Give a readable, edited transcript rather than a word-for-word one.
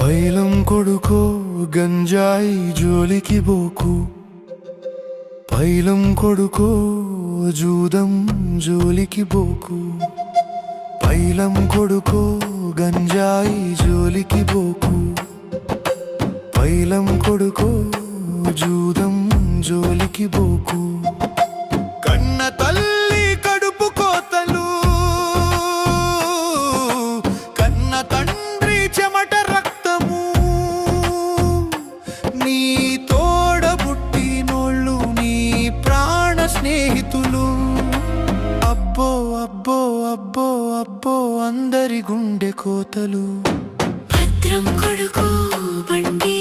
పైలం కొడుకో గంజాయి జోలికి బోకు, పైలం కొడుకో జూదం జోలికి బోకు, పైలం కొడుకో గంజాయి జోలికి బోకు, పైలం కొడుకో జూదం జోలికి బోకు. కన్న తల్లి కడుపు కోతలు, కన్న తండ్రి చెమట రక్తము, నీ తోడబుట్టినోళ్ళు నీ ప్రాణ స్నేహితులు. అబ్బో అబ్బో అబ్బో అబ్బో అందరి గుండె కోతలు. భద్రం కొడుకో బండి